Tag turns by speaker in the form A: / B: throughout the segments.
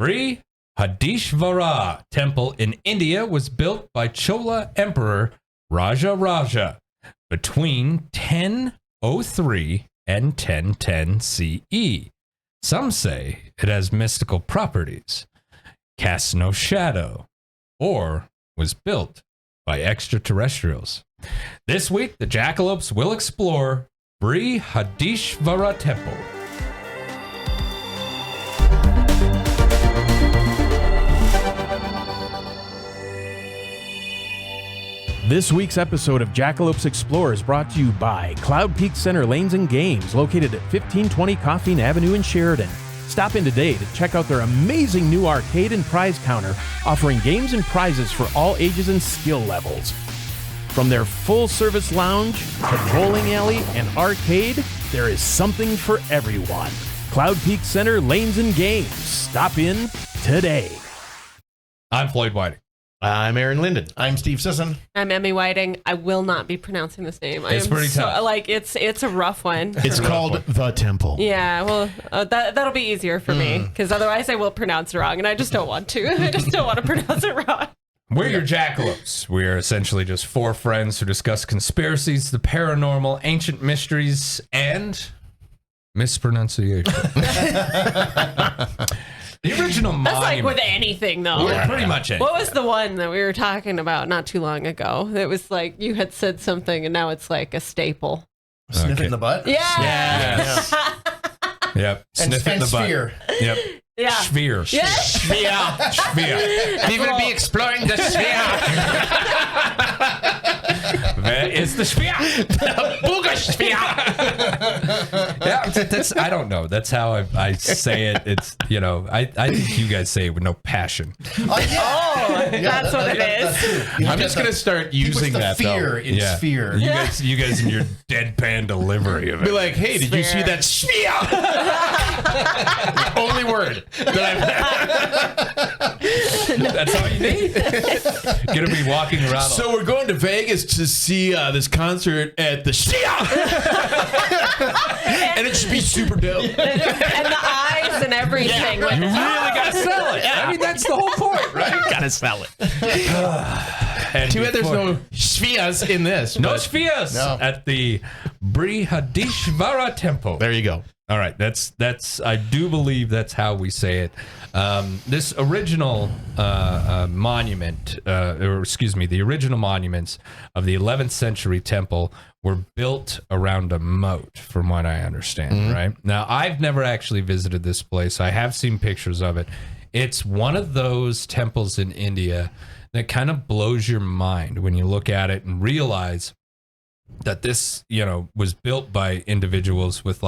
A: Brihadeeswarar Temple in India was built by Chola Emperor Raja between 1003 and 1010 CE. Some say it has mystical properties, casts no shadow, or was built by extraterrestrials. This week, the Jackalopes will explore Brihadeeswarar Temple.
B: This week's episode of Jackalopes Explore is brought to you by Cloud Peak Center Lanes and Games, located at 1520 Coffeen Avenue in Sheridan. Stop in today to check out their amazing new arcade and prize counter, offering games and prizes for all ages and skill levels. From their full-service lounge to bowling alley and arcade, there is something for everyone. Cloud Peak Center Lanes and Games. Stop in today.
A: I'm Floyd Whiting.
C: I'm Aaron Linden.
D: I'm Steve Sisson.
E: I'm Emmy Whiting. I will not be pronouncing this name.
A: It's pretty tough.
E: It's a rough one.
D: It's called The Temple.
E: Yeah, well, that'll be easier for me, because otherwise I will pronounce it wrong, and I just don't want to. I just don't want to pronounce it wrong.
A: We're your Jackalopes. We're essentially just four friends who discuss conspiracies, the paranormal, ancient mysteries, and mispronunciation. The original monument.
E: That's like with anything, though.
A: Yeah, pretty much anything.
E: What was the one that we were talking about not too long ago? It was like you had said something, and now it's like a staple.
D: Sniffing the butt?
E: Yeah.
A: Yes. Yep. Sniff in the
D: sphere.
A: butt. Yep.
E: Yeah.
A: Sphere.
E: Yeah.
A: Sphere.
C: We will be exploring the sphere.
A: Where is the sphere?
C: The booger sphere.
A: Yeah, that's, I don't know. That's how I say it. It's, I think you guys say it with no passion.
E: That's what it is.
C: I'm just going to start using that,
D: fear in
A: Yeah.
D: sphere.
A: You guys in your deadpan delivery of it.
C: Be like, hey, did you see that sphere? Only word that
A: That's all you need. Gonna be walking around.
C: So we're going to Vegas to see this concert at the sphere. And it should be super dope.
E: And the eyes and everything.
A: you really gotta sell it. I mean, that's the whole point, right?
C: Gotta sell it.
A: And
C: Too bad there's no spheres in this.
A: no
C: but-
A: spheres
D: No.
A: at the Brihadeeswarar Temple.
C: There you go.
A: All right, that's. I do believe that's how we say it. This original monument, the original monuments of the 11th century temple were built around a moat, from what I understand. Right now, I've never actually visited this place. I have seen pictures of it. It's one of those temples in India that kind of blows your mind when you look at it and realize that this, was built by individuals with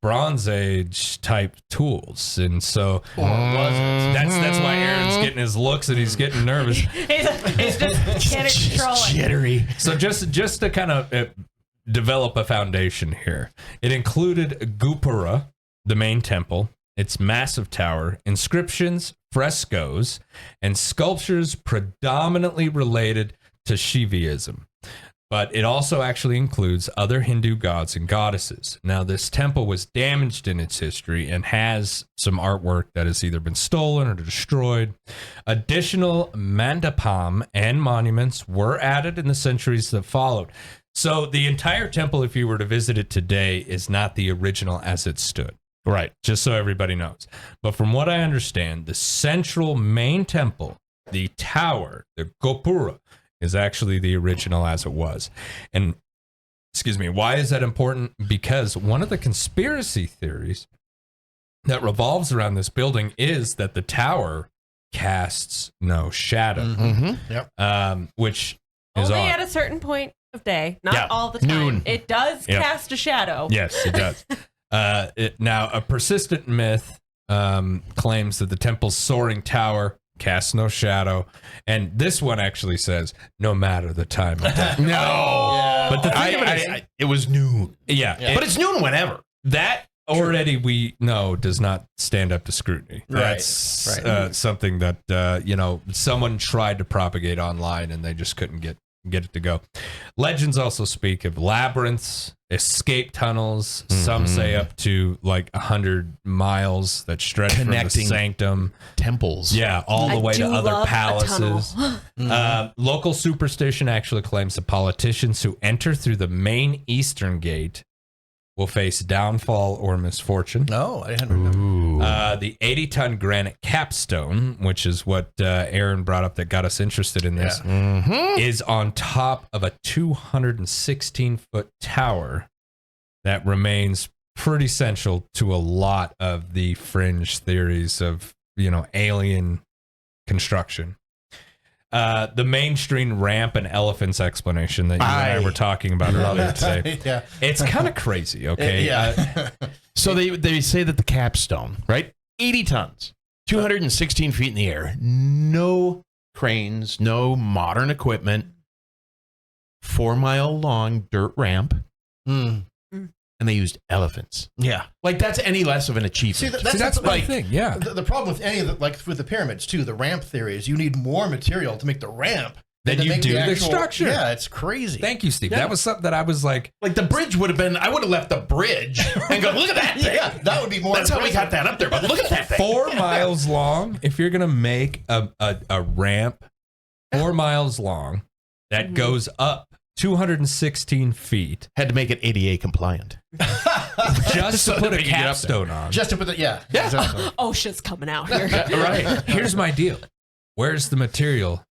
A: Bronze Age type tools, and so that's why Aaron's getting his looks and he's getting nervous.
E: He's just can't control it.
C: Jittery.
A: So just to kind of develop a foundation here, it included Gopura, the main temple, its massive tower, inscriptions, frescoes, and sculptures predominantly related to Shivaism. But it also actually includes other Hindu gods and goddesses. Now, this temple was damaged in its history and has some artwork that has either been stolen or destroyed. Additional mandapam and monuments were added in the centuries that followed. So the entire temple, if you were to visit it today, is not the original as it stood. Right, just so everybody knows. But from what I understand, the central main temple, the tower, the Gopura, is actually the original as it was. And, why is that important? Because one of the conspiracy theories that revolves around this building is that the tower casts no shadow. Which is
E: Only
A: odd.
E: at a certain point of day, not all the time.
C: Noon.
E: It does cast a shadow.
A: Yes, it does. Now, a persistent myth claims that the temple's soaring tower casts no shadow, and this one actually says no matter the time of day.
C: No.
A: But the thing of it is,
C: it was noon.
A: but
C: But it's noon whenever.
A: that already we know does not stand up to scrutiny. That's something that someone tried to propagate online and they just couldn't get get it to go. Legends also speak of labyrinths, escape tunnels. Some say up to like 100 miles that stretch from the
C: Connecting
A: sanctum.
C: Temples.
A: Yeah, all the
E: I
A: way
E: do
A: to other
E: love a
A: palaces.
E: tunnel.
A: Local superstition actually claims the politicians who enter through the main eastern gate will face downfall or misfortune.
D: No, I hadn't remembered.
A: The 80-ton granite capstone, which is what Aaron brought up that got us interested in this, is on top of a 216-foot tower that remains pretty central to a lot of the fringe theories of, alien construction. The mainstream ramp and elephants explanation that you and I were talking about earlier today.
D: Yeah.
A: It's kind of crazy, okay?
D: Yeah.
C: So they say that the capstone, right? 80 tons, 216 feet in the air, no cranes, no modern equipment, 4-mile long dirt ramp, and they used elephants.
D: Yeah.
C: Like that's any less of an achievement.
D: See,
A: that's
D: like
A: the thing, yeah.
D: The problem with any of the, like with the pyramids too, the ramp theory is you need more material to make the ramp
A: Then
D: to
A: you
D: make
A: do the
D: actual-
A: structure.
D: Yeah, it's crazy.
A: Thank you, Steve.
C: Yeah.
A: That was something that I was like,
C: the bridge would have been, I would have left the bridge and go, look at that thing.
D: Yeah, that would be more.
C: That's how we got
D: impressive.
C: that up there. But look at that thing.
A: 4 miles long. If you're going to make a ramp 4 miles long that goes up 216 feet
C: Had to make it ADA compliant.
A: just
C: So
A: to put
C: that
A: a
C: you get up there.
A: capstone on.
D: Just to put the exactly.
E: Oh, shit's coming out here.
C: Right.
A: Here's my deal. Where's the material?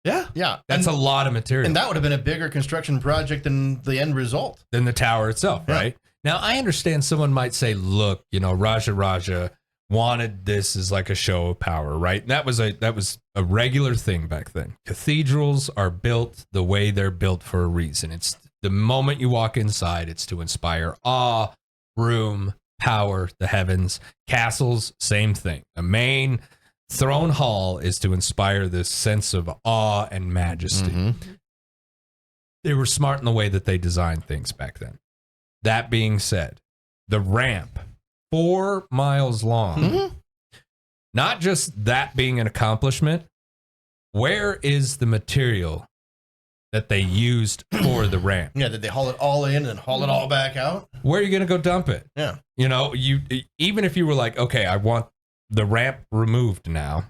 C: Yeah.
D: Yeah,
A: That's a lot of material.
D: and that would have been a bigger construction project than the end result.
A: than the tower itself,
D: Yeah.
A: right? Now, I understand someone might say, look, Raja wanted this as like a show of power, right? And that was a regular thing back then. Cathedrals are built the way they're built for a reason. It's the moment you walk inside, it's to inspire awe, room, power, the heavens. Castles, same thing. The main throne hall is to inspire this sense of awe and majesty. They were smart in the way that they designed things back then. That being said, the ramp, 4 miles long, not just that being an accomplishment, where is the material that they used for the ramp?
D: Yeah, did they haul it all in and haul it all back out?
A: Where are you going to go dump it?
D: Yeah.
A: You even if you were like, okay, I want the ramp removed now,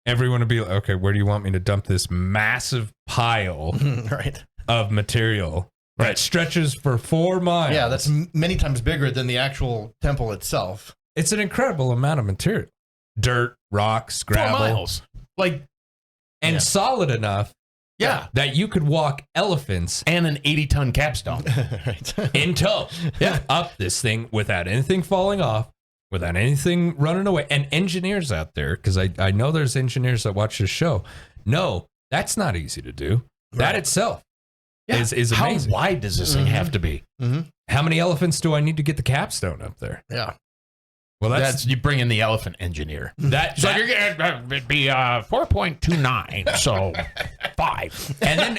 A: everyone would be like, okay, where do you want me to dump this massive pile
D: Right.
A: of material that stretches for 4 miles?
D: Yeah, that's many times bigger than the actual temple itself.
A: It's an incredible amount of material. Dirt, rocks,
C: 4
A: gravel,
C: miles.
A: and
D: Yeah.
A: solid enough
C: Yeah.
A: that you could walk elephants
C: And an 80-ton capstone.
D: Right.
A: in tow up this thing without anything falling off, without anything running away. And engineers out there, because I know there's engineers that watch this show, no, that's not easy to do. That itself is amazing.
C: How wide does this thing have to be?
A: How many elephants do I need to get the capstone up there?
D: Yeah.
A: Well,
C: That's you bring in the elephant engineer.
A: that
C: So you're gonna it'd be 4.29, so 5.
A: and then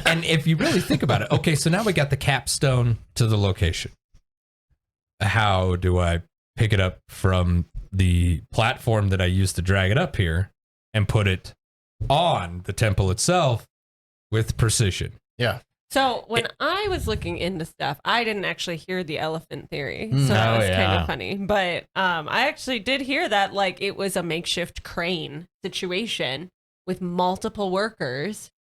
A: and if you really think about it, okay, so now we got the capstone to the location. How do I pick it up from the platform that I used to drag it up here and put it on the temple itself with precision?
D: Yeah.
E: So when I was looking into stuff, I didn't actually hear the elephant theory. So that was kind of funny. But I actually did hear that like it was a makeshift crane situation with multiple workers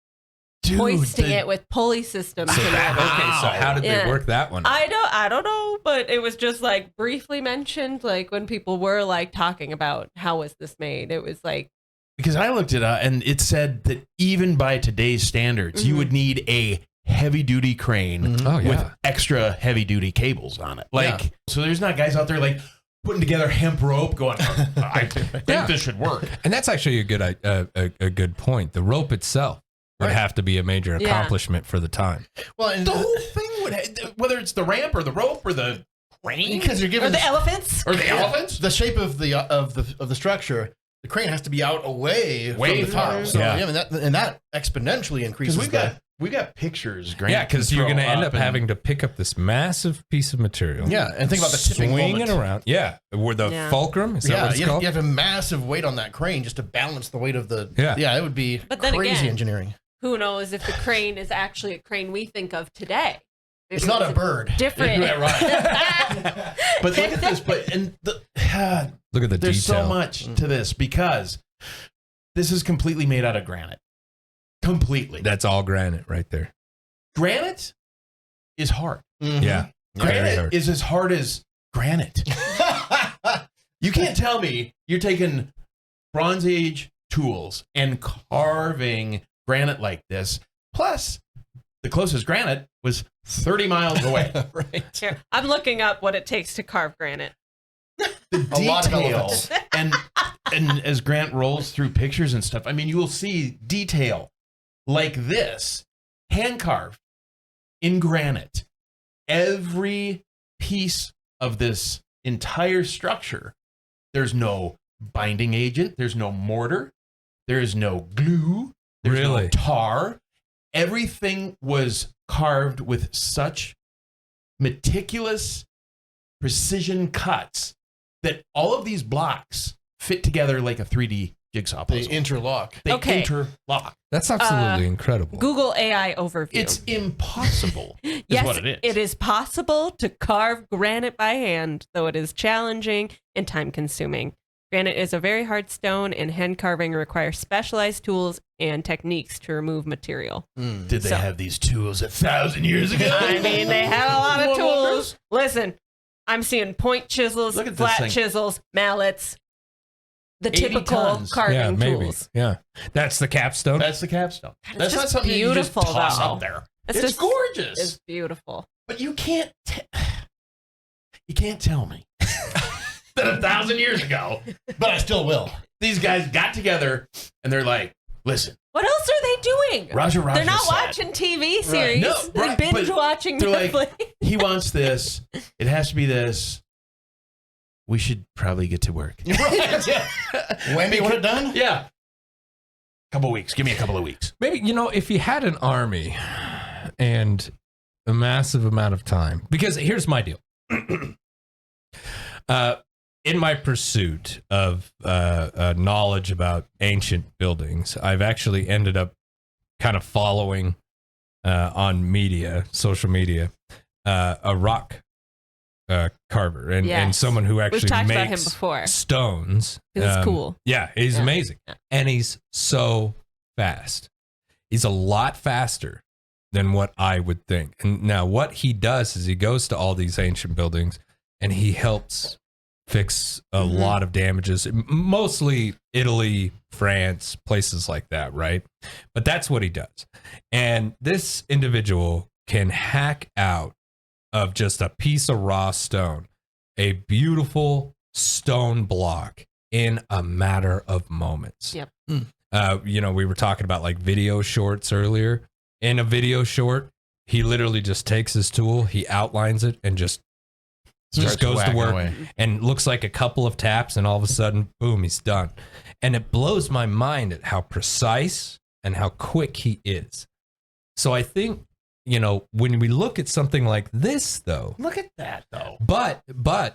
E: hoisting it with pulley systems.
A: So
E: and everything.
A: okay, so how did they work that one?
E: I don't know, but it was just like briefly mentioned, like when people were like talking about how was this made. It was like,
C: Because I looked it up and it said that even by today's standards, you would need a heavy duty crane
A: Oh, yeah.
C: with extra heavy duty cables on it. Like, so there's not guys out there like putting together hemp rope going, I think this should work.
A: And that's actually a good point. The rope itself would have to be a major accomplishment for the time.
D: Well, and
C: The whole thing would, whether it's the ramp or the rope or the crane
D: because you're
E: or
D: given
E: the elephants.
C: or the elephants.
D: the shape of the structure, the crane has to be out away from the top. So
A: Yeah.
D: I mean, that exponentially increases.
C: Because we got pictures. Grant,
A: Yeah, because you're
C: throw
A: going to end up
C: and-
A: having to pick up this massive piece of material.
D: Yeah, and think about the tipping
A: swing
D: moment.
A: it around. Yeah, where the fulcrum is that
D: Yeah,
A: what it's
D: you
A: called?
D: have a massive weight on that crane just to balance the weight of the.
A: Yeah.
D: it would be
E: But then
D: crazy
E: again,
D: engineering.
E: who knows if the crane is actually a crane we think of today.
D: It's not a bird.
E: Different.
C: Right. But look at this.
A: Look at the
C: there's
A: detail.
C: so much to this because this is completely made out of granite. Completely.
A: That's all granite right there.
C: Granite is hard.
D: Mhm.
A: Yeah. Very
C: Granite
A: hard.
C: is as hard as granite. You can't tell me you're taking Bronze Age tools and carving granite like this. Plus, the closest granite was 30 miles away.
D: Right.
E: Here, I'm looking up what it takes to carve granite.
C: The
D: A lot of
C: detail
D: elements.
C: and as Grant rolls through pictures and stuff, I mean, you will see detail like this, hand carved in granite. Every piece of this entire structure, there's no binding agent, there's no mortar, there's no glue, there's no
A: Really?
C: tar. Everything was carved with such meticulous precision cuts that all of these blocks fit together like a 3D jigsaw
D: They
C: puzzle.
D: interlock.
C: They
E: Okay.
C: interlock.
A: That's absolutely incredible.
E: Google AI overview.
C: It's impossible, is
E: yes,
C: what it is.
E: it is possible to carve granite by hand, though it is challenging and time-consuming. Granite is a very hard stone, and hand carving requires specialized tools and techniques to remove material.
C: Did they
E: So-
C: have these tools 1,000 years ago?
E: I mean, they had a lot of
C: One
E: tools.
C: wonders.
E: Listen, I'm seeing point chisels,
C: Look at this
E: flat
C: thing.
E: chisels, mallets, the
C: 80
E: typical
C: tons.
E: carving
A: Yeah, maybe.
E: tools.
A: Yeah. That's the capstone.
C: That's the capstone.
E: God, it's
C: That's not
E: just
C: something you just
E: beautiful,
C: toss
E: though.
C: up there.
E: It's
C: It's
E: just-
C: gorgeous.
E: It's beautiful.
C: But you can't tell me that 1,000 years ago,
D: But I still will.
C: these guys got together and they're like, listen,
E: What else are they doing?
C: Roger
E: They're not
C: said
E: watching TV series.
C: No,
E: They're
C: right,
E: binge
C: but
E: watching
C: they're like,
E: Netflix.
C: he wants this. It has to be this. We should probably get to work.
D: When do you want it done?
C: Yeah. Couple weeks. Give me a couple of weeks.
A: Maybe, if you had an army and a massive amount of time, because here's my deal. In my pursuit of knowledge about ancient buildings, I've actually ended up kind of following on social media, a rock carver and
E: Yes.
A: someone who
E: We've
A: actually
E: talked about him
A: makes
E: before.
A: stones.
E: It's cool.
A: Yeah, he's
E: Yeah.
A: amazing.
E: Yeah.
A: And he's so fast. He's a lot faster than what I would think. And now what he does is he goes to all these ancient buildings and he helps fix a lot of damages, mostly Italy, France, places like that, right? But that's what he does. And this individual can hack out of just a piece of raw stone a beautiful stone block in a matter of moments.
E: Yep.
A: We were talking about like video shorts earlier. In a video short, he literally just takes his tool, he outlines it, and just
C: Starts
A: goes to
C: whacking
A: work
C: away.
A: and looks like a couple of taps, and all of a sudden, boom, he's done. And it blows my mind at how precise and how quick he is. So I think, when we look at something like this, though,
C: Look at that, though.
A: but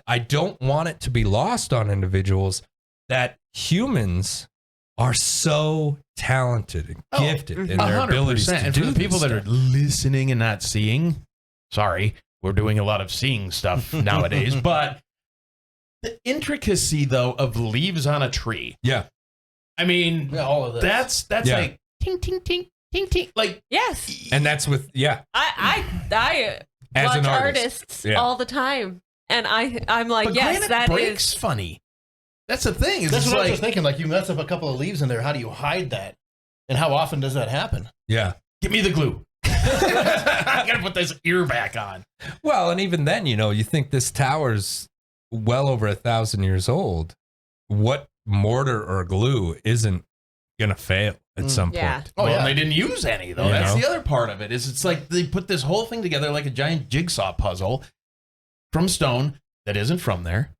A: I don't want it to be lost on individuals that humans are so talented and gifted in their abilities to
C: And
A: do
C: for the people
A: this
C: that are
A: stuff.
C: listening and not seeing, sorry, we're doing a lot of seeing stuff nowadays, but the intricacy, though, of leaves on a tree.
A: Yeah.
C: I mean,
D: Yeah, all of this.
C: that's
A: Yeah.
C: like ting, ting, ting, ting, ting. Like,
E: Yes.
A: And that's with,
E: I
A: as
E: watch
A: an
E: artists
A: Yeah.
E: all the time. And I'm like,
C: but
E: yes,
C: granite
E: that
C: breaks
E: is.
C: funny. That's the thing. Is
D: That's
C: it's
D: what I
C: like,
D: was thinking. Like, you mess up a couple of leaves in there. How do you hide that? And how often does that happen?
A: Yeah.
C: give me the glue. I gotta put this ear back on.
A: Well, and even then, you think this tower's well over 1,000 years old. What mortar or glue isn't gonna fail at some
E: Yeah.
A: point?
D: Oh,
C: Well,
D: yeah.
C: they didn't use any though.
A: You
C: That's
A: know?
C: the other part of it. Is it's like they put this whole thing together like a giant jigsaw puzzle from stone that isn't from there.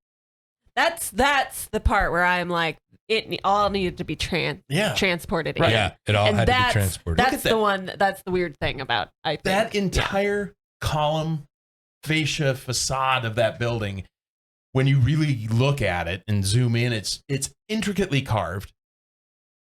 E: That's the part where I'm like, it all needed to be transported in.
A: Yeah, it all
E: And
A: had to be
E: that's
A: transported.
E: That's the one. That's the weird thing about I think
C: That entire column, fascia, facade of that building, when you really look at it and zoom in, it's intricately carved.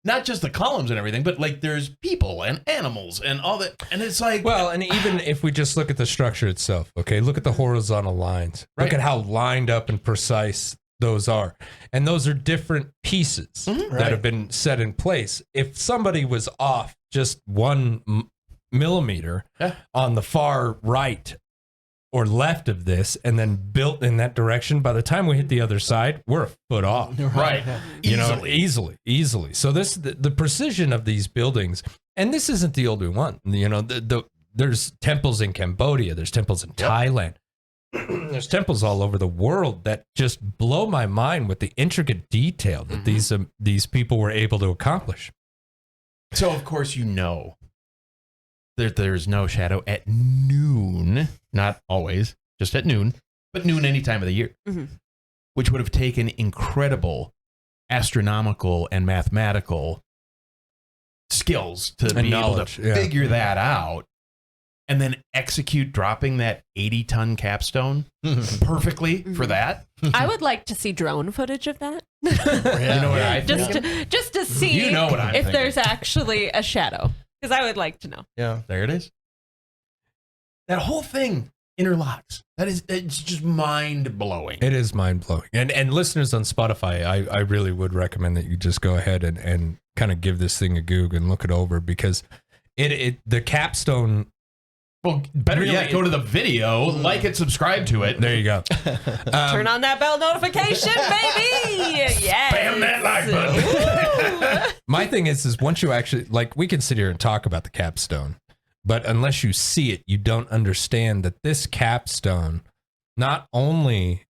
C: not just the columns and everything, but like there's people and animals and all that. And it's like,
A: well, and even if we just look at the structure itself, okay, look at the horizontal lines. Look at how lined up and precise those are. And those are different pieces that have been set in place. If somebody was off just 1 millimeter on the far right or left of this and then built in that direction, by the time we hit the other side, we're a foot off.
C: right.
A: You know, easily. So the precision of these buildings, and this isn't the only one. You know, there's temples in Cambodia, there's temples in Thailand, there's temples all over the world that just blow my mind with the intricate detail that these people were able to accomplish.
C: So of course, you know, there's no shadow at noon, not always, just at noon, but noon any time of the year, which would have taken incredible astronomical and mathematical skills to be able to figure that out and then execute dropping that 80-ton capstone perfectly for that.
E: I would like to see drone footage of that.
C: You know what I think?
E: Just to see
C: You know what I'm
E: if
C: thinking.
E: there's actually a shadow. Because I would like to know.
D: Yeah.
C: There it is. That whole thing interlocks. It's just mind blowing.
A: It is mind blowing. And listeners on Spotify, I really would recommend that you just go ahead and kind of give this thing a goog and look it over, because the capstone.
C: Well, better yet, go to the video, like it, subscribe to it.
A: There you go.
E: Turn on that bell notification, baby. Yes.
C: Bam that like button.
A: My thing is once you actually, like, we can sit here and talk about the capstone, but unless you see it, you don't understand that this capstone, not only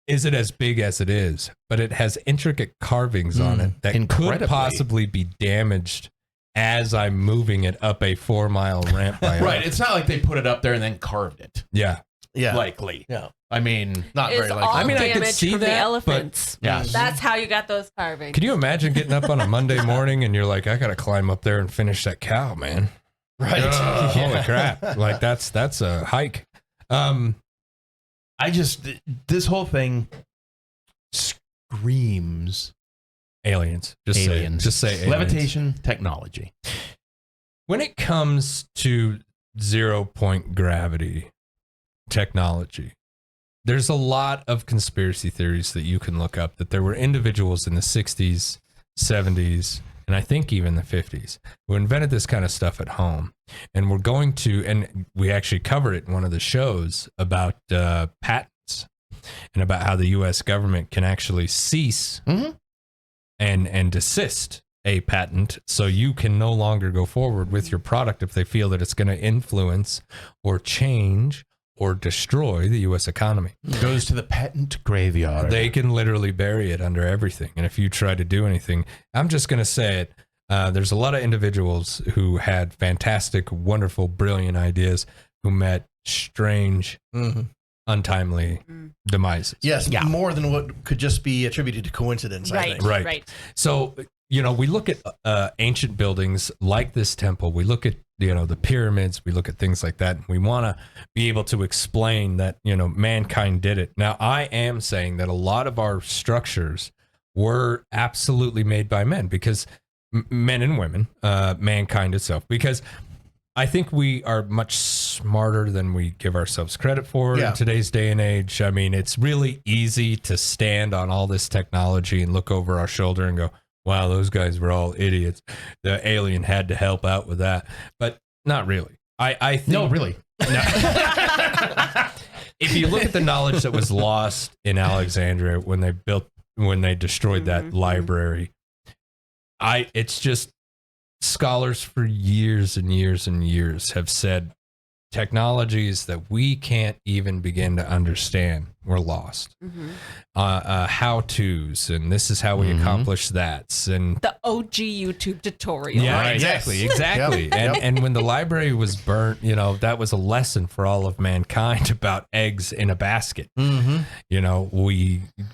A: is it as big as it is, but it has intricate carvings on it that could possibly be damaged as I'm moving it up a 4-mile ramp.
C: Right. It's not like they put it up there and then carved it.
A: Yeah.
D: Yeah.
C: Likely.
D: Yeah.
C: I mean,
D: Not
E: Is
D: very
E: all
D: likely.
A: I mean, I could
E: damage
A: see
E: from
A: that,
E: the elephants.
C: but- Yeah.
E: That's how you got those carvings.
A: Could you imagine getting up on a Monday morning and you're like, I got to climb up there and finish that cow, man.
D: Right.
A: Holy crap. Like that's a hike.
C: This whole thing screams
A: Aliens.
C: aliens.
A: Just say aliens.
C: Levitation technology.
A: When it comes to 0-point gravity technology, there's a lot of conspiracy theories that you can look up, that there were individuals in the 60s, 70s, and I think even the 50s who invented this kind of stuff at home. And we're going to, and we actually cover it in one of the shows about patents and about how the U.S. government can actually cease and desist a patent, so you can no longer go forward with your product if they feel that it's going to influence or change or destroy the U.S. economy.
C: Goes to the patent graveyard.
A: They can literally bury it under everything. And if you try to do anything, I'm just going to say it, there's a lot of individuals who had fantastic, wonderful, brilliant ideas who met strange, untimely demises.
D: Yes, more than what could just be attributed to coincidence, I think.
A: Right. So, you know, we look at ancient buildings like this temple. We look at, you know, the pyramids. We look at things like that. And we want to be able to explain that, you know, mankind did it. Now, I am saying that a lot of our structures were absolutely made by men, because men and women, mankind itself, because I think we are much smarter than we give ourselves credit for in today's day and age. I mean, it's really easy to stand on all this technology and look over our shoulder and go, wow, those guys were all idiots. The alien had to help out with that. But not really. I think,
C: No, really.
A: No. If you look at the knowledge that was lost in Alexandria when they destroyed that library, it's just, scholars for years and years and years have said technologies that we can't even begin to understand were lost. How-tos, and this is how we accomplish that. And
E: the OG YouTube tutorial.
A: yeah,
C: Right.
A: exactly.
D: Yep.
A: And when the library was burnt, you know, that was a lesson for all of mankind about eggs in a basket. You know,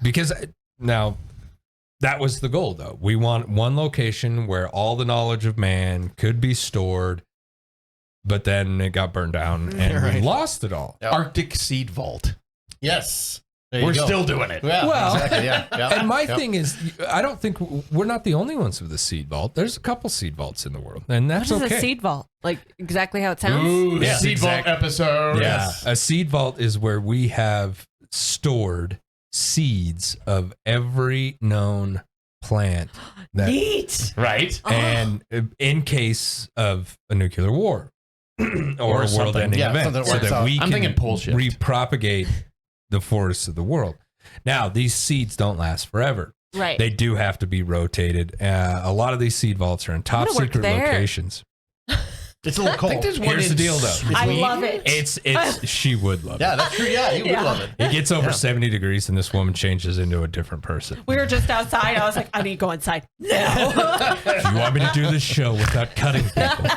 A: because now, that was the goal, though. We want one location where all the knowledge of man could be stored, but then it got burned down and we lost it all.
D: Yep.
C: Arctic seed vault.
D: Yes.
C: We're still doing it.
D: Yeah,
A: Well,
D: exactly. Yeah.
A: And my thing is, I don't think we're not the only ones with a seed vault. There's a couple seed vaults in the world, and that's
E: What is
A: okay.
E: a seed vault? Like exactly how it sounds?
C: Ooh,
A: Yeah,
C: seed vault episode.
A: Yeah,
C: Yes.
A: a seed vault is where we have stored seeds of every known plant that,
E: Neat.
C: Right.
A: and in case of a nuclear war or a
C: something.
A: world-ending
D: Yeah,
A: event,
D: something that
A: so
D: works
A: that
D: out.
A: we
C: I'm
A: can
C: thinking pole shift.
A: repropagate the forests of the world. Now, these seeds don't last forever.
E: Right.
A: They do have to be rotated. A lot of these seed vaults are in top
E: gonna work
A: secret
E: there.
A: locations.
D: It's a little cold.
A: Here's the deal, though.
E: I love it.
A: It's she would love
D: Yeah,
A: it.
D: that's true. Yeah, you would love it.
A: It gets over 70 degrees and this woman changes into a different person.
E: We were just outside. I was like, I need to go inside now.
A: If you want me to do this show without cutting people,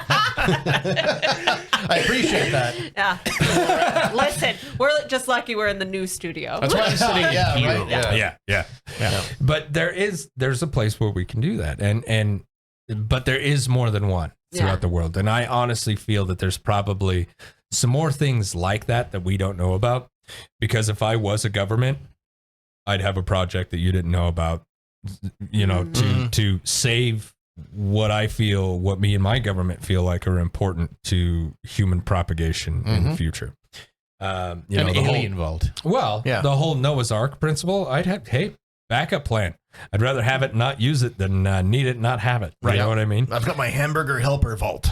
D: I appreciate that.
E: Yeah. Listen, we're just lucky we're in the new studio.
C: That's why I'm sitting
D: Yeah,
C: here.
D: right.
A: yeah. But there's a place where we can do that, but there is more than one throughout the world, and I honestly feel that there's probably some more things like that we don't know about. Because if I was a government, I'd have a project that you didn't know about, to save what me and my government feel like are important to human propagation in the future.
C: An alien vault.
A: The whole Noah's Ark principle, I'd have, backup plan. I'd rather have it, not use it, than need it, not have it. You know what I mean?
D: I've got my hamburger helper vault.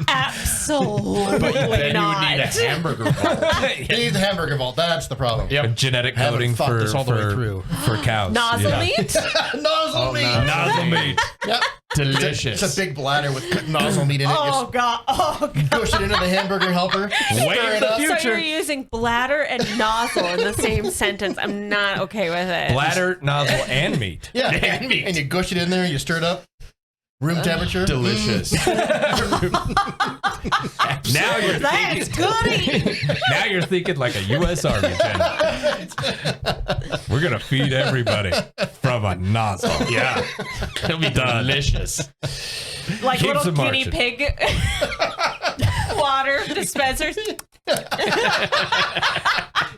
E: Absolutely
C: But then
E: not.
C: you would need a hamburger vault.
D: You need the hamburger vault. That's the problem.
C: Yep.
A: Genetic
D: Haven't
A: coding
D: thought
A: for
D: this all the way through.
A: for cows.
E: Nozzle
A: Yeah.
E: meat?
D: Nozzle meat.
A: Nozzle meat.
D: Yep.
C: Delicious.
D: It's a big bladder with nozzle meat in it.
E: Oh, God. Oh,
D: You
E: God.
D: push it into the hamburger helper.
A: Way
D: stir
A: in
D: it
A: the
D: up.
A: future.
E: So you're using bladder and nozzle in the same sentence. I'm not okay with it.
A: Bladder, nozzle, and meat.
D: Yeah,
C: And meat.
D: and you gush it in there. You stir it up. Room temperature.
C: Delicious.
A: Now you're
E: That's goody.
A: Now you're thinking like a U.S. Army general. We're gonna feed everybody from a nozzle.
C: Yeah. It'll be delicious.
E: Like
A: Keeps
E: little
A: it
E: guinea
A: marching.
E: pig water dispensers.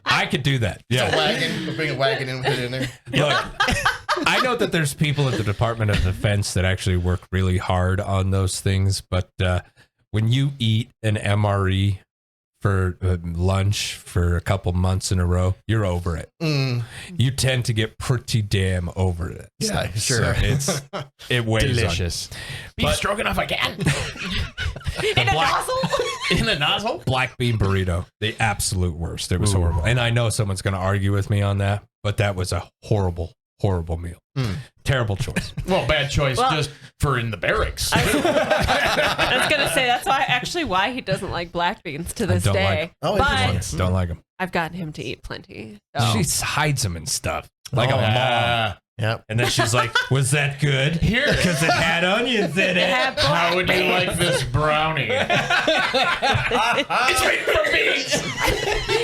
A: I could do that.
D: A
A: Yeah.
D: wagon. We'll bring a wagon in, put it in there.
A: Look, I know that there's people at the Department of Defense that actually work really hard on those things, but when you eat an MRE for lunch for a couple months in a row, you're over it. You tend to get pretty damn over it.
D: Yeah, sure.
A: So it weighs
C: Delicious. Beef
A: But-
C: stroganoff again.
E: In a nozzle?
C: In the nozzle?
A: Black bean burrito, the absolute worst. It was horrible. And I know someone's going to argue with me on that, but that was a horrible meal. Terrible choice.
C: Well, bad choice
E: Well-
C: just for in the barracks.
E: I was going to say, that's why he doesn't like black beans to this
A: don't
E: day.
A: like 'em.
D: Oh,
E: but
D: interesting.
A: Don't like them.
E: I've gotten him to eat plenty. So.
A: She hides them and stuff like a mom.
C: Yeah.
D: Yep.
A: And then she's like, "Was that good?
C: Here.
A: Because it had onions in it."
C: How would you like this brownie? It's made from beans.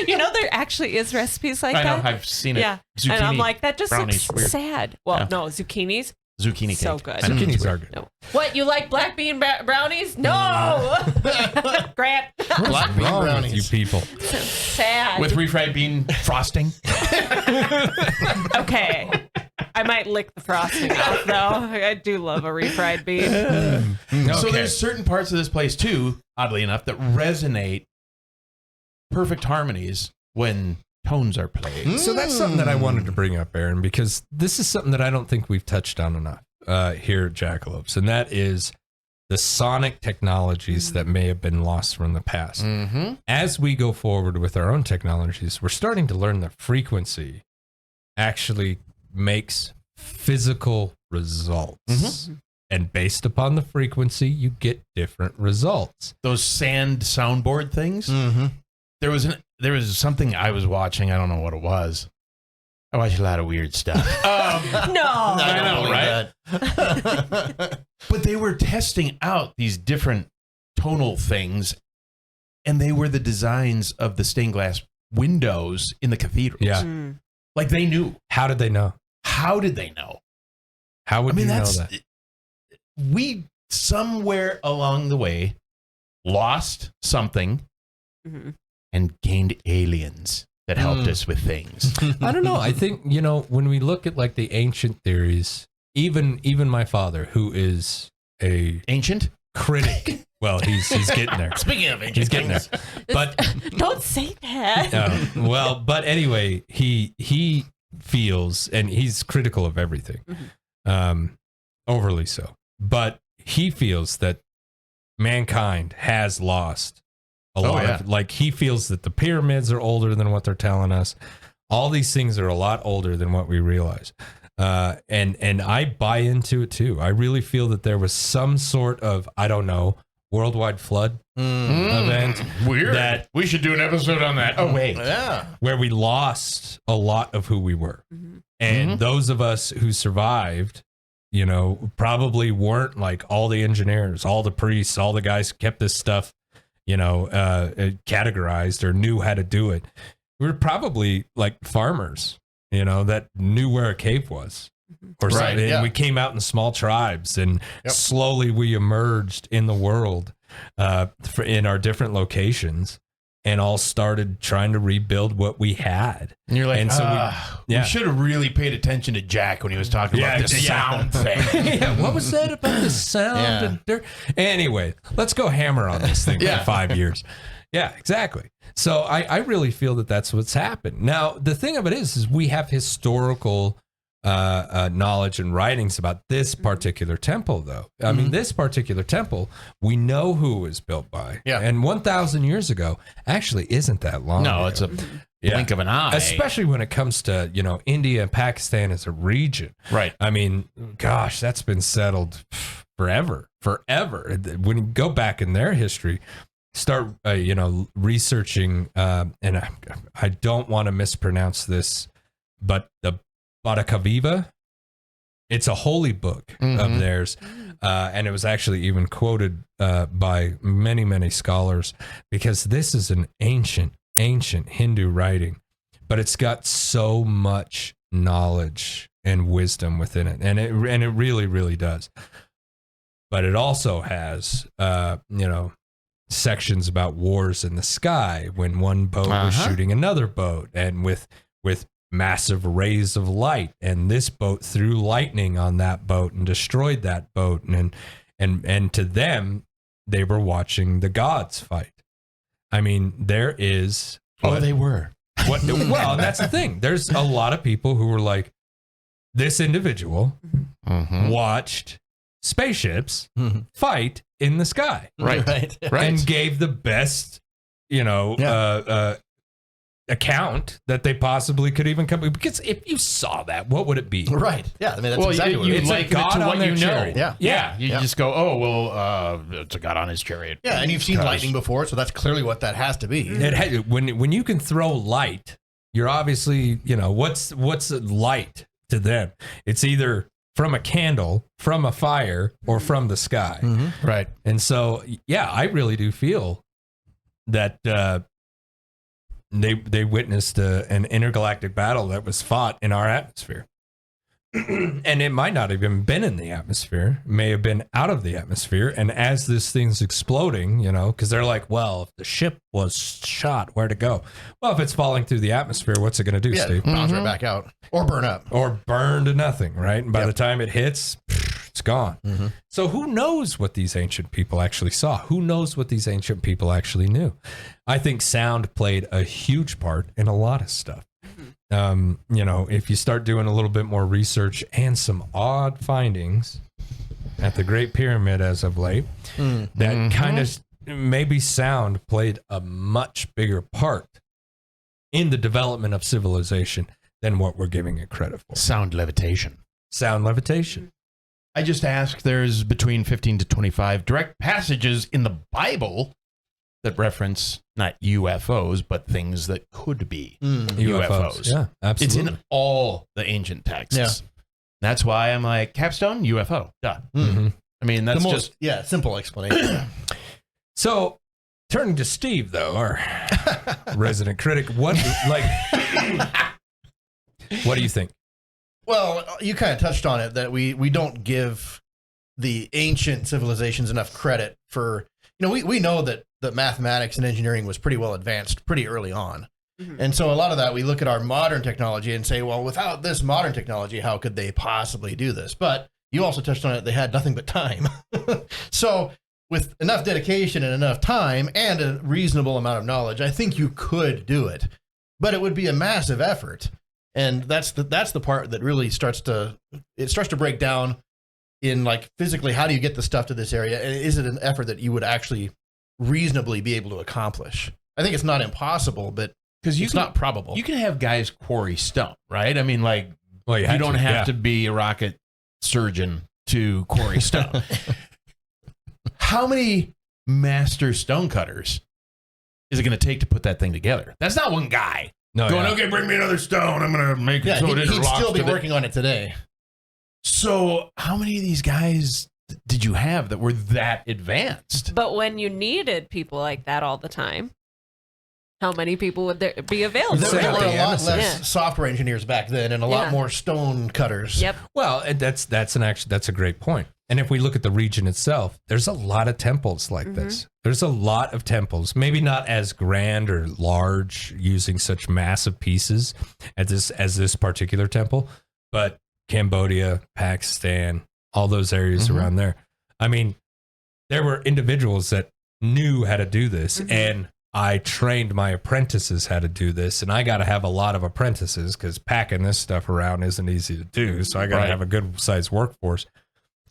E: You know, there actually is recipes like
C: I know.
E: that.
C: I've seen it.
E: Yeah.
C: Zucchini
E: And I'm like, that just
C: brownies,
E: looks
C: weird.
E: sad. Well,
C: Yeah.
E: no, zucchinis.
C: Zucchini
E: So
C: cake.
E: good.
C: I know.
A: Zucchinis are good.
E: No. What, you like black bean brownies? No! Grant.
D: Black bean
A: Wrong with
D: brownies.
A: you people.
E: Sad.
C: With refried bean frosting.
E: Okay. I might lick the frosting off, though. I do love a refried bean.
C: So
A: Okay.
C: there's certain parts of this place too, oddly enough, that resonate perfect harmonies when tones are played.
A: So that's something that I wanted to bring up, Aaron, because this is something that I don't think we've touched on enough here at Jackalopes, and that is the sonic technologies that may have been lost from the past. As we go forward with our own technologies, we're starting to learn that frequency actually makes physical results. And based upon the frequency, you get different results.
C: Those sand soundboard things.
D: Mm-hmm.
C: There was something I was watching. I don't know what it was. I watch a lot of weird stuff.
E: No.
C: I know, right? But they were testing out these different tonal things, and they were the designs of the stained glass windows in the cathedrals.
A: Yeah.
E: Mm.
C: Like they knew.
A: How did they know?
C: How did they know?
A: How would you know
C: that's
A: that?
C: we somewhere along the way lost something
E: Mhm.
C: and gained aliens that helped us with things.
A: I don't know. I think, when we look at like the ancient theories, even my father, who is a
C: Ancient?
A: critic, well, he's getting there.
D: Speaking of ancient
A: He's getting there. But
E: Don't say that.
A: but anyway, he feels, and he's critical of everything, overly so. But he feels that mankind has lost a lot.
C: Yeah.
A: Like, he feels that the pyramids are older than what they're telling us. All these things are a lot older than what we realize. And I buy into it too. I really feel that there was some sort of, I don't know, worldwide flood event.
C: Weird.
A: That
C: we should do an episode on that. Oh, wait.
D: Yeah.
A: where we lost a lot of who we were. And those of us who survived, probably weren't like all the engineers, all the priests, all the guys who kept this stuff, categorized or knew how to do it. We were probably like farmers, that knew where a cave was. Or something.
D: Right, yeah.
A: And we came out in small tribes, and slowly we emerged in the world in our different locations, and all started trying to rebuild what we had.
C: And you're like,
A: and so
C: we should have really paid attention to Jack when he was talking about the sound thing.
A: What was that about the sound?
D: Yeah.
A: And dirt? Anyway, let's go hammer on this thing for 5 years. Yeah, exactly. So I really feel that that's what's happened. Now, the thing of it is we have historical knowledge and writings about this particular temple, though. I mean, this particular temple, we know who it was built by.
D: Yeah.
A: And 1,000 years ago actually isn't that long ago.
C: No, it's a blink of an eye.
A: Especially when it comes to, India and Pakistan as a region.
C: Right.
A: I mean, gosh, that's been settled forever. When you go back in their history, start, researching, and I don't want to mispronounce this, but the Bhattacharya, it's a holy book of theirs, and it was actually even quoted by many, many scholars, because this is an ancient Hindu writing, but it's got so much knowledge and wisdom within it, and it really, really does. But it also has, sections about wars in the sky, when one boat was shooting another boat, and with massive rays of light, and this boat threw lightning on that boat and destroyed that boat, and to them, they were watching the gods fight. I mean, there is
C: they were.
A: Well, and that's the thing. There's a lot of people who were like, this individual watched spaceships fight in the sky,
C: Right.
A: and gave the best, account that they possibly could even come. Because if you saw that, what would it be?
D: Right. Yeah. I mean, that's exactly what it
C: you
D: is.
C: liken
A: It's a god
C: it to
A: on
C: what
A: their
C: you know.
A: chariot.
D: Yeah.
C: You just go, it's a god on his chariot.
D: Yeah, and you've seen lightning before, so that's clearly what that has to be.
A: When you can throw light, you're obviously, what's light to them? It's either from a candle, from a fire, or from the sky.
C: Right.
A: And so, I really do feel that they witnessed an intergalactic battle that was fought in our atmosphere. And it might not have even been in the atmosphere, it may have been out of the atmosphere. And as this thing's exploding, because they're like, well, if the ship was shot, where'd it go? Well, if it's falling through the atmosphere, what's it going to do, Steve?
D: Bounce right back out. Or burn up.
A: Or burn to nothing, right? And by the time it hits, it's gone. So who knows what these ancient people actually saw? Who knows what these ancient people actually knew? I think sound played a huge part in a lot of stuff. If you start doing a little bit more research and some odd findings at the Great Pyramid as of late, that kind of maybe sound played a much bigger part in the development of civilization than what we're giving it credit for.
C: Sound levitation.
A: Sound levitation.
C: I just asked, there's between 15 to 25 direct passages in the Bible that reference not UFOs, but things that could be UFOs.
A: Yeah, absolutely.
C: It's in all the ancient texts.
D: Yeah.
C: That's why I'm like, capstone, UFO. Duh. I mean, that's
D: The most, simple explanation.
A: So, turning to Steve, though, our resident critic, what do you think?
D: Well, you kind of touched on it, that we don't give the ancient civilizations enough credit for, we know that mathematics and engineering was pretty well advanced pretty early on. And so a lot of that, we look at our modern technology and say, well, without this modern technology, how could they possibly do this? But you also touched on it. They had nothing but time. So with enough dedication and enough time and a reasonable amount of knowledge, I think you could do it, but it would be a massive effort. And that's the part that really starts to break down in like physically, how do you get the stuff to this area? And is it an effort that you would actually reasonably be able to accomplish? I think it's not impossible, but it's not probable.
C: You can have guys quarry stone, right? I mean, like, you don't have to be a rocket surgeon to quarry stone. How many master stone cutters is it going to take to put that thing together? That's not one guy okay, bring me another stone. I'm going to make it so it interlocks.
D: He'd still be working on it today.
C: So how many of these guys did you have that were that advanced?
E: But when you needed people like that all the time, how many people would there be available?
D: There were a lot less software engineers back then, and a lot more stone cutters.
E: Yep.
A: Well, that's a great point. And if we look at the region itself, there's a lot of temples like this. There's a lot of temples, maybe not as grand or large, using such massive pieces as this particular temple, but Cambodia, Pakistan, all those areas around there. I mean, there were individuals that knew how to do this, and I trained my apprentices how to do this, and I got to have a lot of apprentices because packing this stuff around isn't easy to do. So I got to have a good sized workforce.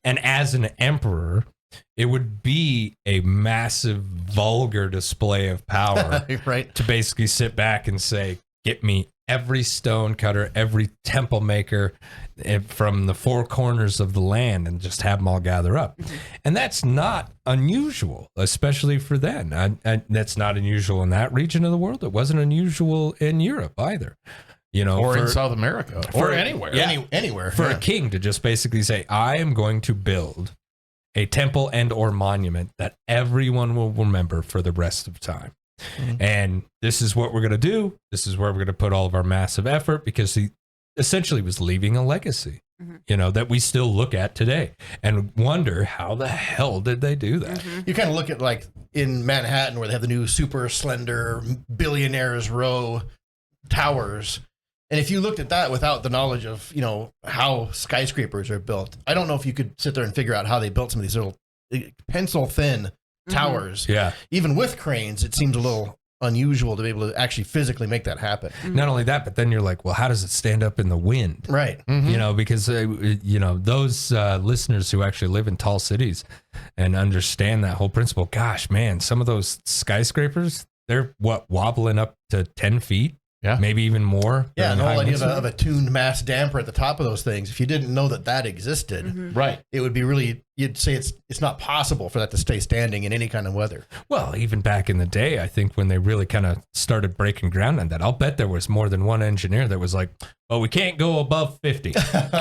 A: And as an emperor, it would be a massive, vulgar display of power to basically sit back and say, get me every stone cutter, every temple maker from the four corners of the land, and just have them all gather up. And that's not unusual, especially for then. That's not unusual in that region of the world. It wasn't unusual in Europe either.
C: Or in South America, or anywhere.
A: Yeah,
D: anywhere.
A: For a king to just basically say, I am going to build a temple and or monument that everyone will remember for the rest of time. And this is what we're going to do. This is where we're going to put all of our massive effort, because he essentially was leaving a legacy, that we still look at today and wonder, how the hell did they do that?
D: You kind of look at like in Manhattan, where they have the new super slender billionaires row towers. And if you looked at that without the knowledge of, how skyscrapers are built, I don't know if you could sit there and figure out how they built some of these little pencil thin towers.
A: Yeah.
D: Even with cranes, it seems a little unusual to be able to actually physically make that happen.
A: Not only that, but then you're like, well, how does it stand up in the wind?
D: Right.
A: Because, those listeners who actually live in tall cities and understand that whole principle, gosh, man, some of those skyscrapers, they're wobbling up to 10 feet. Yeah, maybe even more.
D: Yeah, and the whole idea of a tuned mass damper at the top of those things, if you didn't know that existed, it would be really, you'd say it's not possible for that to stay standing in any kind of weather.
A: Well, even back in the day, I think when they really kind of started breaking ground on that, I'll bet there was more than one engineer that was like, well, we can't go above 50.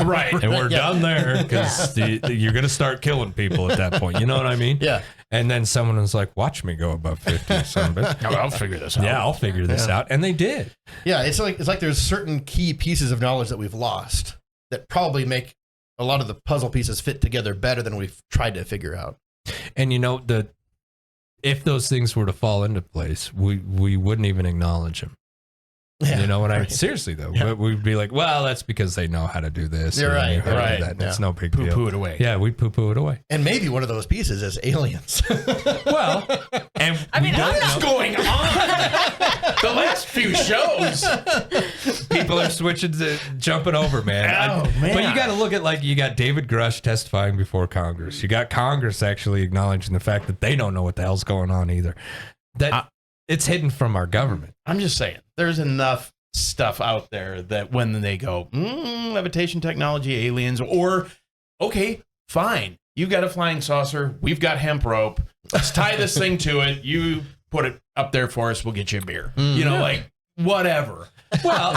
A: Right. And we're done there, because you're going to start killing people at that point. You know what I mean?
D: Yeah.
A: And then someone was like, watch me go above 50.
C: I'll figure this out.
A: Yeah, I'll figure this out. And they did.
D: Yeah, it's like there's certain key pieces of knowledge that we've lost that probably make a lot of the puzzle pieces fit together better than we've tried to figure out.
A: And if those things were to fall into place, we wouldn't even acknowledge them.
D: Yeah,
A: you know what I mean? Seriously though, but we'd be like, well, that's because they know how to do this.
D: You're right. Right.
A: That. It's no big deal.
C: Poo-poo it away.
A: Yeah, we'd poo-poo it away.
D: And maybe one of those pieces is aliens.
A: Well, and
C: what's going on? The last few shows,
A: people are jumping over, man.
C: Oh, man.
A: But you got to look at, you got David Grush testifying before Congress. You got Congress actually acknowledging the fact that they don't know what the hell's going on either. That it's hidden from our government.
C: I'm just saying, there's enough stuff out there that when they go, levitation technology, aliens, or, okay, fine, you've got a flying saucer, we've got hemp rope, let's tie this thing to it, you put it up there for us, we'll get you a beer. Whatever.
D: Well,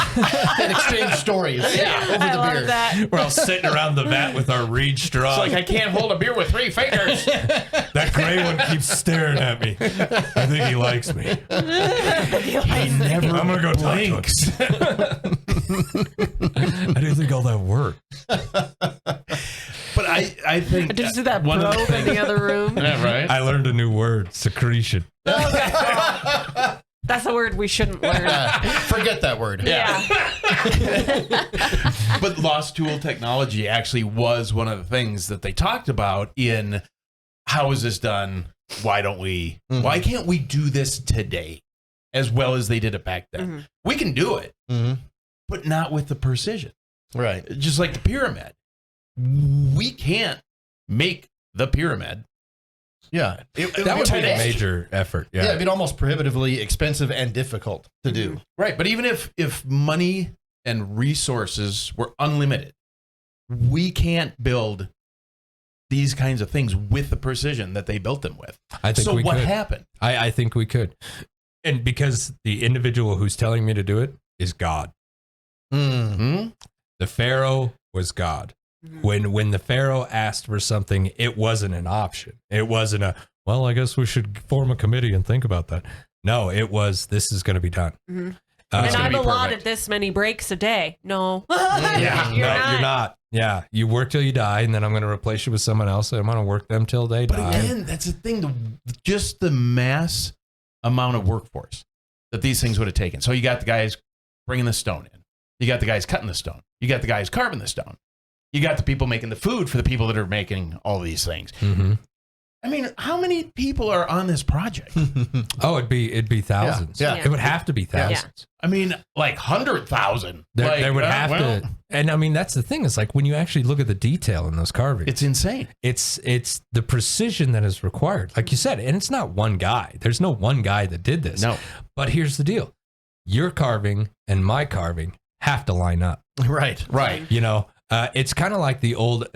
D: and exchange stories. Yeah, over
E: I
D: the
E: love
D: beer.
E: that.
A: We're all sitting around the vat with our reed straw.
C: It's like, I can't hold a beer with 3 fingers.
A: That gray one keeps staring at me. I think he likes me.
C: He never
A: I'm going to go
C: blinks.
A: talk to him. I didn't think all that worked.
C: But I think...
E: Did you see that
C: one of
E: probe in the other room?
C: Yeah, right?
A: I learned a new word, secretion.
E: That's That's a word we shouldn't learn.
D: Forget that word.
E: Yeah.
C: But lost tool technology actually was one of the things that they talked about in how is this done? Why don't we?
D: Mm-hmm.
C: Why can't we do this today as well as they did it back then?
E: Mm-hmm.
C: We can do it, but not with the precision.
D: Right.
C: Just like the pyramid. We can't make the pyramid.
D: Yeah.
A: That would be a major effort.
D: Yeah,
A: Yeah.
D: it'd be almost prohibitively expensive and difficult to do.
C: Right. But even if money and resources were unlimited, we can't build these kinds of things with the precision that they built them with.
A: I think
C: so
A: we
C: what
A: could.
C: happened?
A: I think we could. And because the individual who's telling me to do it is God.
D: Mm.
A: The Pharaoh was God. When the Pharaoh asked for something, it wasn't an option. It wasn't a, well, I guess we should form a committee and think about that. No, it was, this is going to be done.
E: Mm-hmm.
A: Uh,
E: And I've allotted this many breaks a day. No.
A: yeah,
E: You're
A: no,
E: not.
A: you're not. Yeah, you work till you die, and then I'm going to replace you with someone else, and I'm going to work them till they
C: But
A: die.
C: again, that's the thing. Just the mass amount of workforce that these things would have taken. So you got the guys bringing the stone in. You got the guys cutting the stone. You got the guys carving the stone. You got the people making the food for the people that are making all these things.
A: Mm-hmm.
C: I mean, how many people are on this project?
A: Oh, it'd be thousands.
D: Yeah.
E: Yeah.
A: It would have to be thousands.
C: I mean, like 100,000.
A: There would have to. And I mean, that's the thing. It's like when you actually look at the detail in those carvings,
C: It's insane.
A: it's the precision that is required. Like you said, and it's not one guy. There's no one guy that did this.
C: No.
A: But here's the deal. Your carving and my carving have to line up.
D: Right.
C: Right.
A: You know, it's kind of like the old,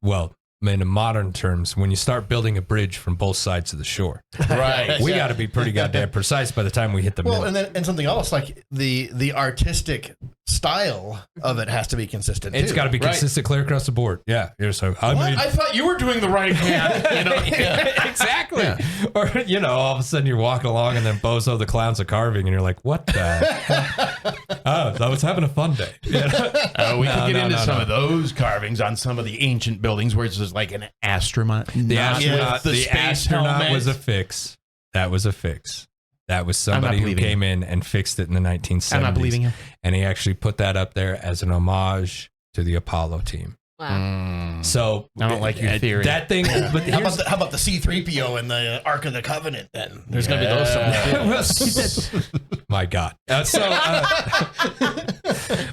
A: well, in modern terms, when you start building a bridge from both sides of the shore.
C: Right.
A: We got to be pretty goddamn precise by the time we hit the
D: Well,
A: middle.
D: and something else like the artistic style of it has to be consistent.
A: It's
D: too.
A: got to be
C: Right.
A: consistent clear across the board. Yeah. So I
C: What?
A: mean,
C: I thought you were doing the right hand. You know?
A: exactly. Or, you know, all of a sudden you're walking along and then Bozo the Clown's a carving and you're like, what the? Oh, I was having a fun day. You know?
C: We could get into some
A: no.
C: of those carvings on some of the ancient buildings where it's just like an astronaut.
A: The astronaut,
C: with
A: the
C: space
A: astronaut
C: helmet.
A: was a fix. That was a fix. That was
C: I'm not
A: somebody who
C: believing
A: came in and fixed it in the 1970s.
C: I'm not believing him.
A: And he actually put that up there as an homage to the Apollo team.
E: Wow.
A: So
C: I don't like your theory.
A: That thing, but
D: How about the C-3PO and the Ark of the Covenant then? There's going to be those somewhere.
A: Well, see, that's- my God.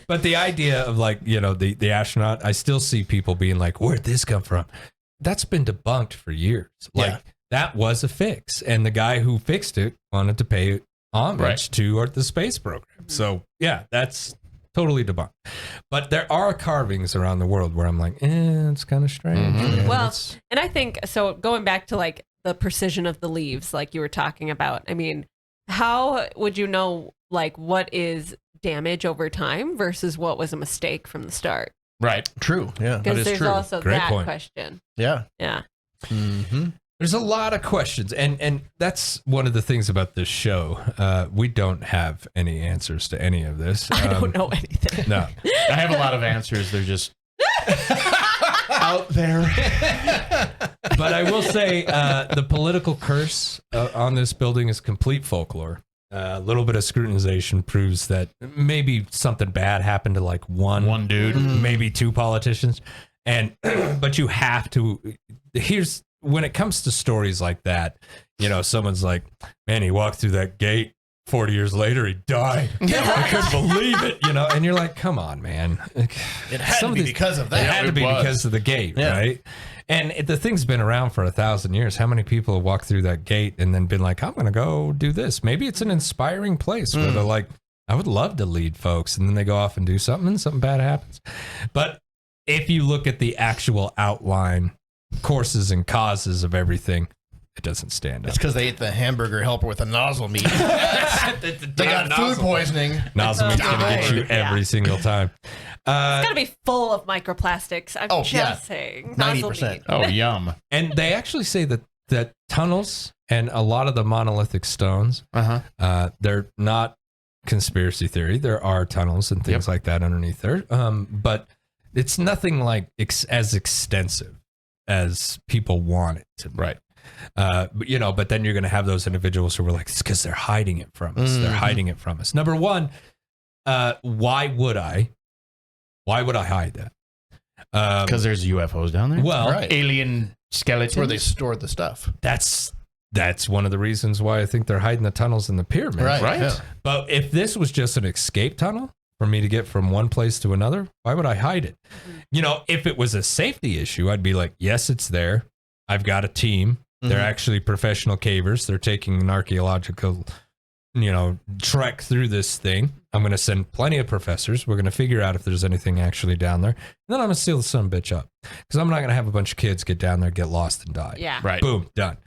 A: But the idea of like, you know, the astronaut, I still see people being like, where'd this come from? That's been debunked for years. Like
D: Yeah.
A: that was a fix. And the guy who fixed it wanted to pay homage to the space program. So yeah, that's totally debunked. But there are carvings around the world where I'm like, it's kind of strange. man.
E: Well,
A: It's-
E: and I think so. Going back to like the precision of the leaves, like you were talking about. I mean, how would you know like what is damage over time versus what was a mistake from the start?
C: Right.
D: True. Yeah.
E: Because there's also
A: Great
E: that
A: point.
E: question.
D: Yeah.
E: Yeah.
D: Mm-hmm.
A: There's a lot of questions, and that's one of the things about this show. We don't have any answers to any of this.
E: I don't know anything.
A: No.
C: I have a lot of answers. They're just out there.
A: But I will say the political curse on this building is complete folklore. A little bit of scrutinization proves that maybe something bad happened to like one
C: dude.
A: maybe two politicians. And but you have to, here's when it comes to stories like that, you know, someone's like, man, he walked through that gate 40 years later, he died. I couldn't believe it, you know, and you're like, come on, man.
D: It had to be because of
A: It
D: that.
A: had to be
C: was.
A: because of the gate,
D: Yeah.
A: right? And the thing's been around for 1,000 years. How many people have walked through that gate and then been like, I'm going to go do this? Maybe it's an inspiring place where they're like, I would love to lead folks. And then they go off and do something and something bad happens. But if you look at the actual outline, courses and causes of everything, it doesn't stand up.
D: It's because they ate the hamburger helper with a nozzle meat. They got food poisoning.
A: Nozzle meat's going to get you
E: Yeah.
A: every single time.
E: It's got to be full of microplastics. I'm just
D: yeah.
E: saying.
D: 90%.
E: Meat.
C: Oh, yum.
A: And they actually say that tunnels and a lot of the monolithic stones, they're not conspiracy theory. There are tunnels and things like that underneath there. But it's nothing like as extensive as people want it to be.
C: Right.
A: But then you're going to have those individuals who were like, it's because they're hiding it from us. They're hiding it from us. Number one, why would I hide that?
C: Because there's UFOs down there.
A: Well,
D: Right.
C: Alien skeletons.
D: That's where they stored the stuff.
A: that's one of the reasons why I think they're hiding the tunnels in the pyramids.
C: Right.
D: Yeah.
A: But if this was just an escape tunnel for me to get from one place to another, why would I hide it? If it was a safety issue, I'd be like, yes, it's there. I've got a team. They're actually professional cavers. They're taking an archaeological, trek through this thing. I'm going to send plenty of professors. We're going to figure out if there's anything actually down there. And then I'm going to seal the son of a bitch up. Because I'm not going to have a bunch of kids get down there, get lost, and die.
E: Yeah.
C: Right.
A: Boom, done.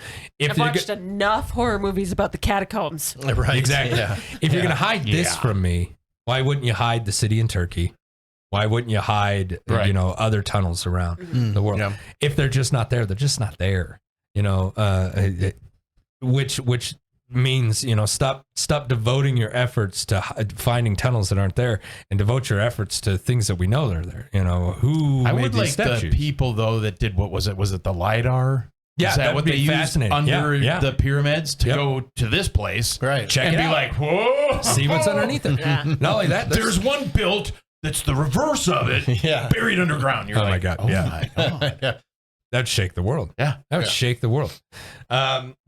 E: I've watched enough horror movies about the catacombs.
D: Right.
A: Exactly.
D: Yeah.
A: If you're going to hide this from me, why wouldn't you hide the city in Turkey? Why wouldn't you hide, other tunnels around the world?
D: Yeah.
A: If they're just not there, they're just not there. Which means, stop devoting your efforts to finding tunnels that aren't there and devote your efforts to things that we know that are there. Who
C: I
A: made
C: would
A: these
C: like the
A: statues?
C: people though that did what was it? Was it the LiDAR?
A: Yeah,
C: Is that
A: that'd
C: what
A: be
C: they used
A: fascinating.
C: under
A: Yeah.
C: the pyramids to
A: Yep.
C: go to this place?
D: Right.
A: Check
C: and
A: it
C: be
A: out.
C: like, whoa,
A: See what's underneath it.
E: Yeah.
A: Not only that,
C: There's one built that's the reverse of it,
D: Yeah.
C: buried underground. You're
A: Oh my
C: like,
A: God,
C: oh
A: yeah.
C: my God.
A: that'd shake the world.
C: Yeah.
A: That would shake the world.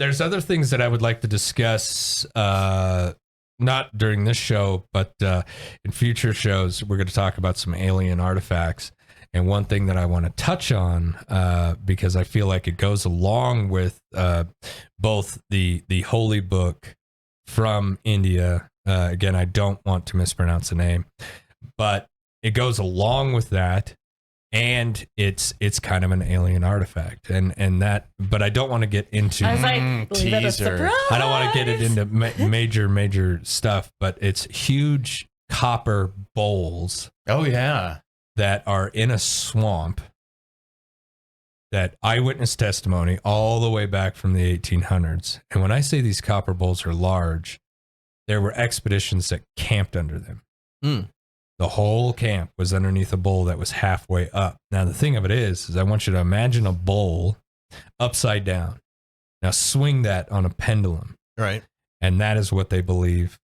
A: There's other things that I would like to discuss, not during this show, but in future shows. We're going to talk about some alien artifacts. And one thing that I want to touch on, because I feel like it goes along with both the holy book from India. Again, I don't want to mispronounce the name, but it goes along with that. And it's kind of an alien artifact, and that. But I don't want to get into.
E: I was like, leave it a
C: teaser.
E: surprise.
A: I don't want to get it into major stuff. But it's huge copper bowls
C: Oh yeah.
A: that are in a swamp. That eyewitness testimony all the way back from the 1800s. And when I say these copper bowls are large, there were expeditions that camped under them. The whole camp was underneath a bowl that was halfway up. Now, the thing of it is I want you to imagine a bowl upside down. Now, swing that on a pendulum.
D: Right.
A: And that is what they believe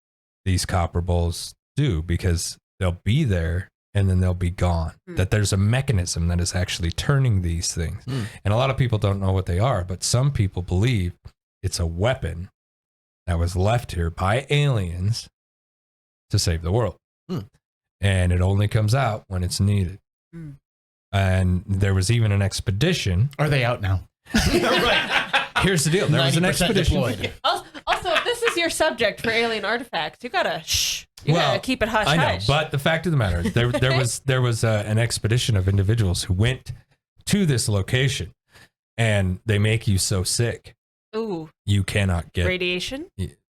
A: these copper bowls do, because they'll be there and then they'll be gone. That there's a mechanism that is actually turning these things. And a lot of people don't know what they are, but some people believe it's a weapon that was left here by aliens to save the world. And it only comes out when it's needed. And there was even an expedition.
C: Are they out now?
D: Right.
A: Here's the deal. There was an
D: 90%
A: expedition.
D: deployed.
E: Also, if this is your subject for alien artifacts, you gotta shh. You gotta keep it hush
A: I know,
E: hush.
A: but the fact of the matter, there was an expedition of individuals who went to this location, and they make you so sick
E: Ooh,
A: you cannot get
E: radiation.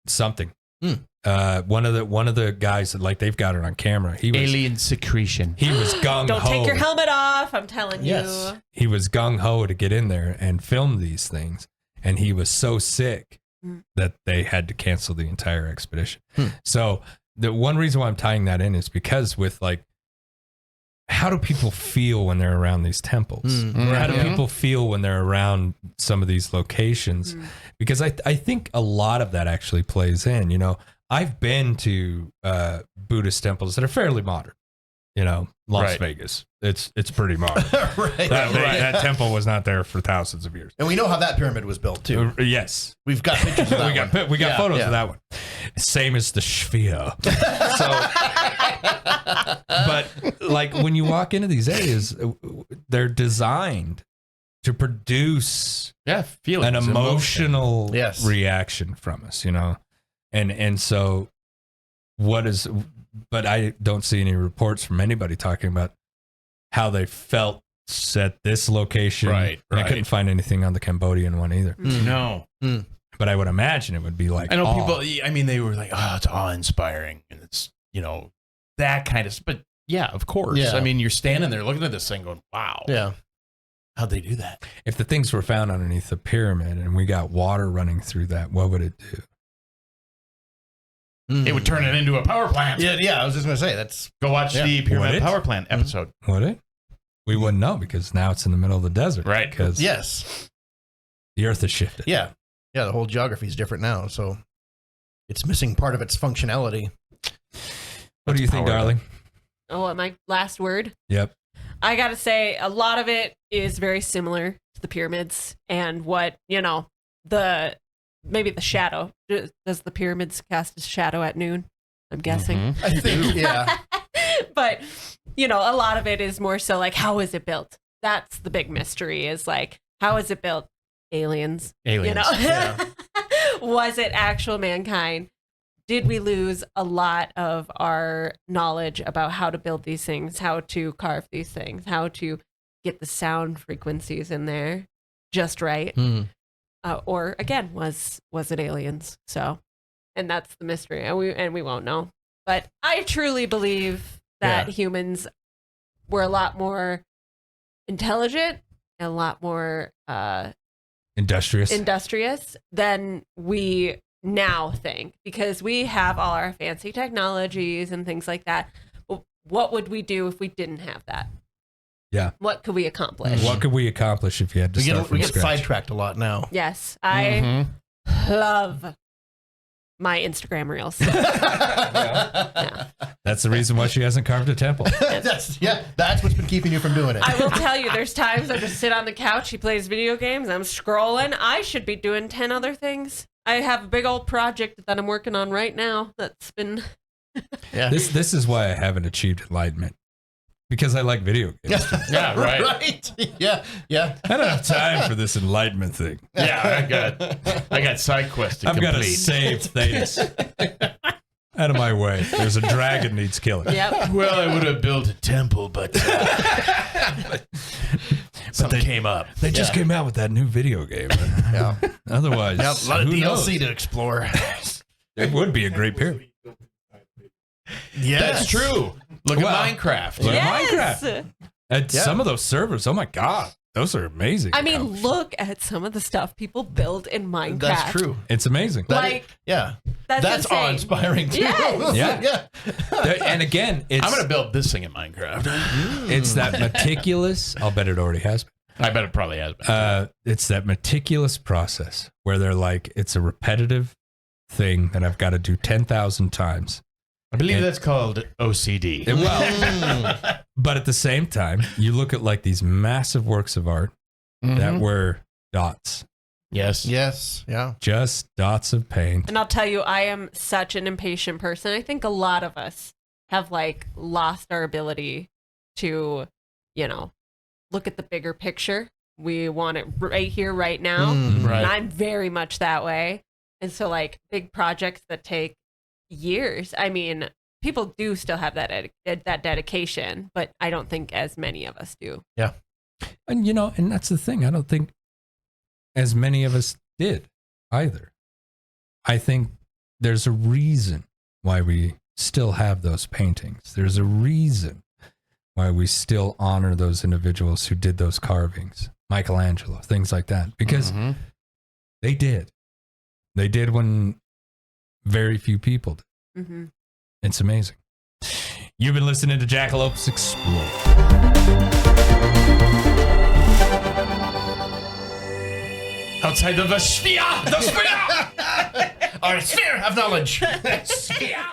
A: something. One of the guys, like, they've got it on camera. He was
C: Alien secretion.
A: he was gung
E: Don't take your
A: ho.
E: helmet off. I'm telling
D: Yes.
E: you.
A: He was gung ho to get in there and film these things, and he was so sick that they had to cancel the entire expedition. So the one reason why I'm tying that in is because with, like, how do people feel when they're around these temples? How do people feel when they're around some of these locations? Because I think a lot of that actually plays in. I've been to Buddhist temples that are fairly modern. Las
C: Right.
A: Vegas. It's pretty modern.
D: Right.
A: That temple was not there for thousands of years.
D: And we know how that pyramid was built too.
A: Yes.
D: We've got pictures of that
A: We got
D: Yeah,
A: photos
D: yeah.
A: of that one. Same as the sphere. But like when you walk into these areas, they're designed to produce
C: Yeah, feelings.
A: an emotional
D: Yes.
A: reaction from us, and so what is, but I don't see any reports from anybody talking about how they felt at this location.
C: Right,
A: And I
C: right.
A: couldn't find anything on the Cambodian one either.
C: No.
A: But I would imagine it would be like,
C: I know
A: awe.
C: people, I mean, they were like, oh, it's awe-inspiring. And it's, that kind of, but yeah, of course.
D: Yeah.
C: I mean, you're standing there looking at this thing going, wow.
D: Yeah.
C: How'd they do that?
A: If the things were found underneath the pyramid and we got water running through that, what would it do?
C: It would turn it into a power plant.
D: Yeah, I was just going to say that's
C: Go watch
D: Yeah.
C: the
A: Would
C: Pyramid
A: it?
C: Power Plant episode.
A: Would it? We wouldn't know because now it's in the middle of the desert.
C: Right.
A: Because
D: yes.
A: The Earth has shifted.
D: Yeah. Yeah, the whole geography is different now, so it's missing part of its functionality.
A: What do you think, darling?
E: Oh, my last word?
A: Yep.
E: I gotta say, a lot of it is very similar to the pyramids and what, maybe the shadow. Does the pyramids cast a shadow at noon? I'm guessing.
D: I think, yeah.
E: But, a lot of it is more so like, how is it built? That's the big mystery, is like, how is it built? Aliens.
C: Yeah.
E: Was it actual mankind? Did we lose a lot of our knowledge about how to build these things, how to carve these things, how to get the sound frequencies in there just right? Or again, was it aliens? So, and that's the mystery, and we won't know. But I truly believe that humans were a lot more intelligent and a lot more industrious than we now think, because we have all our fancy technologies and things like that. But what would we do if we didn't have that?
A: Yeah.
E: What could we accomplish?
A: What could we accomplish if you had to start from
D: We get
A: scratch?
D: sidetracked a lot now.
E: Yes, I love my Instagram reels. Yeah.
A: That's the reason why she hasn't carved a temple.
D: That's what's been keeping you from doing it.
E: I will tell you, there's times I just sit on the couch, he plays video games, I'm scrolling. I should be doing 10 other things. I have a big old project that I'm working on right now that's been...
A: This is why I haven't achieved enlightenment. Because I like video games.
C: Yeah, right.
D: Right. Yeah.
A: I don't have time for this enlightenment thing.
C: Yeah, I got side quests to
A: I've got to
C: complete.
A: save Thetis. Out of my way. There's a dragon needs killing.
E: Yep.
C: Well, I would have built a temple, but something came up.
A: They just came out with that new video game.
D: Yeah.
A: Otherwise,
D: A lot of
A: who
D: DLC
A: knows?
D: to explore.
A: It would be a great pyramid.
D: Yes.
C: That's true. Look
A: Well,
C: at Minecraft.
A: Look
E: Yes.
A: at Minecraft. At some of those servers, oh my God, those are amazing.
E: I mean, look at some of the stuff people build in Minecraft.
D: That's true.
A: It's amazing.
E: Like,
D: Yeah.
E: that's insane.
D: awe-inspiring too.
E: Yes.
A: Yeah. And again, it's,
C: I'm going to build this thing in Minecraft.
A: it's that meticulous, I'll bet it already has been.
C: I bet it probably has been.
A: It's that meticulous process where they're like, it's a repetitive thing that I've got to do 10,000 times.
C: I believe that's called OCD.
A: Well, but at the same time, you look at like these massive works of art that were dots,
C: Yes.
D: Yes. Yeah.
A: just dots of paint.
E: And I'll tell you, I am such an impatient person. I think a lot of us have like lost our ability to, look at the bigger picture. We want it right here, right now.
C: Right.
E: And I'm very much that way. And so like big projects that take years. I mean, people do still have that dedication, but I don't think as many of us do.
D: Yeah.
A: And and that's the thing. I don't think as many of us did either. I think there's a reason why we still have those paintings. There's a reason why we still honor those individuals who did those carvings, Michelangelo, things like that, because they did. They did when very few people did.
E: Mm-hmm.
A: It's amazing. You've been listening to Jackalopes Explore.
C: Outside of the sphere! The sphere!
D: Our sphere of knowledge.
C: Sphere!